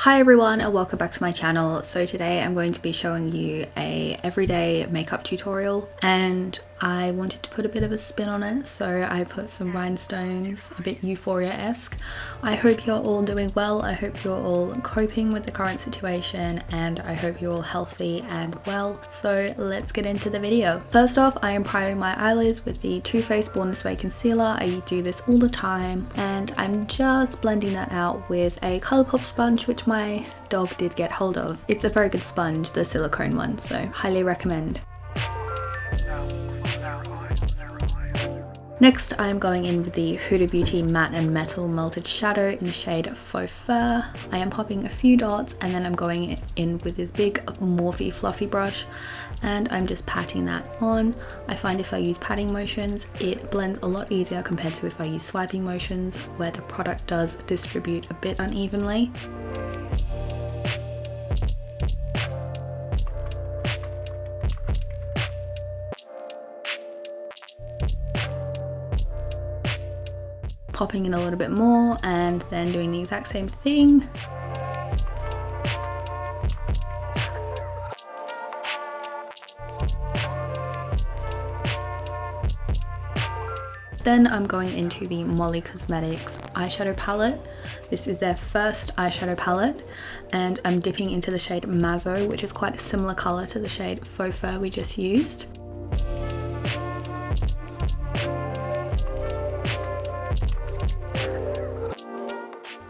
Hi everyone and welcome back to my channel. So today I'm going to be showing you a everyday makeup tutorial, and I wanted to put a bit of a spin on it, so I put some rhinestones, a bit Euphoria-esque. I hope you're all doing well. I hope you're all coping with the current situation, and I hope you're all healthy and well. So let's get into the video. First off, I am priming my eyelids with the Too Faced Born This Way concealer. I do this all the time, and I'm just blending that out with a Colourpop sponge, which my dog did get hold of. It's a very good sponge, the silicone one, so highly recommend. Next, I'm going in with the Huda Beauty Matte and Metal Melted Shadow in the shade Faux Fur. I am popping a few dots, and then I'm going in with this big Morphe fluffy brush, and I'm just patting that on. I find if I use patting motions, it blends a lot easier compared to if I use swiping motions, where the product does distribute a bit unevenly. Popping in a little bit more and then doing the exact same thing. Then I'm going into the Morley Cosmetics eyeshadow palette. This is their first eyeshadow palette, and I'm dipping into the shade Mazzo, which is quite a similar colour to the shade Faux Fur we just used.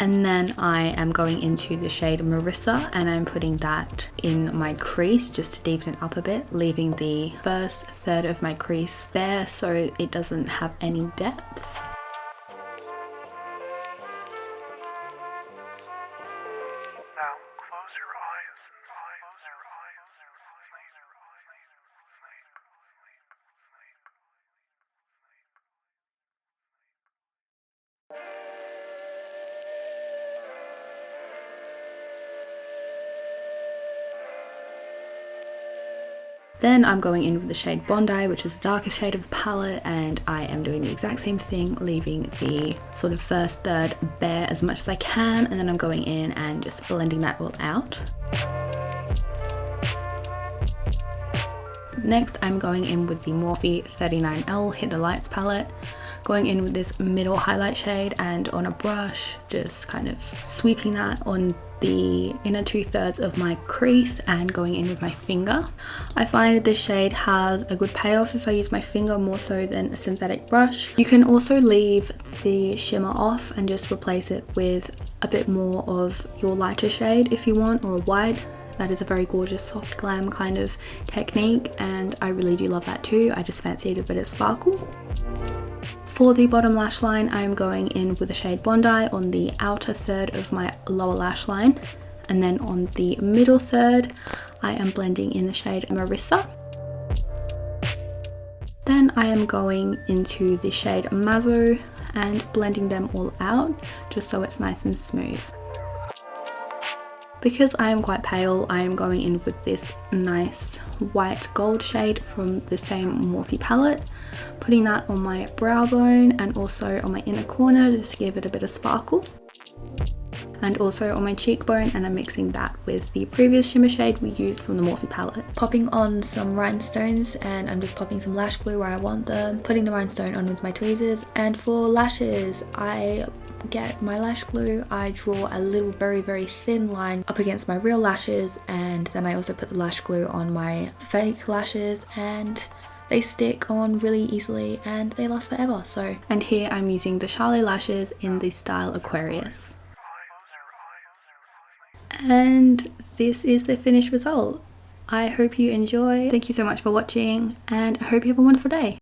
And then I am going into the shade Marissa, and I'm putting that in my crease just to deepen it up a bit, leaving the first third of my crease bare so it doesn't have any depth. Then I'm going in with the shade Bondi, which is the darker shade of the palette, and I am doing the exact same thing, leaving the sort of first third bare as much as I can, and then I'm going in and just blending that all out. Next, I'm going in with the Morphe 39L Hit the Lights palette, going in with this middle highlight shade, and on a brush, just kind of sweeping that on the inner 2/3 of my crease and going in with my finger. I find that this shade has a good payoff if I use my finger more so than a synthetic brush. You can also leave the shimmer off and just replace it with a bit more of your lighter shade if you want, or a white. That is a very gorgeous soft glam kind of technique, and I really do love that too. I just fancied a bit of sparkle. For the bottom lash line, I'm going in with the shade Bondi on the outer third of my lower lash line, and then on the middle third, I am blending in the shade Marissa. Then I am going into the shade Mazzo and blending them all out, just so it's nice and smooth. Because I am quite pale, I am going in with this nice white gold shade from the same Morphe palette, putting that on my brow bone and also on my inner corner just to give it a bit of sparkle, and also on my cheekbone, and I'm mixing that with the previous shimmer shade we used from the Morphe palette. Popping on some rhinestones, and I'm just popping some lash glue where I want them, putting the rhinestone on with my tweezers. And for lashes, I get my lash glue, I draw a little very thin line up against my real lashes, and then I also put the lash glue on my fake lashes, and they stick on really easily and they last forever. So, and here I'm using the Charlotte lashes in the style Aquarius. And this is the finished result. I hope you enjoy. Thank you so much for watching, and I hope you have a wonderful day.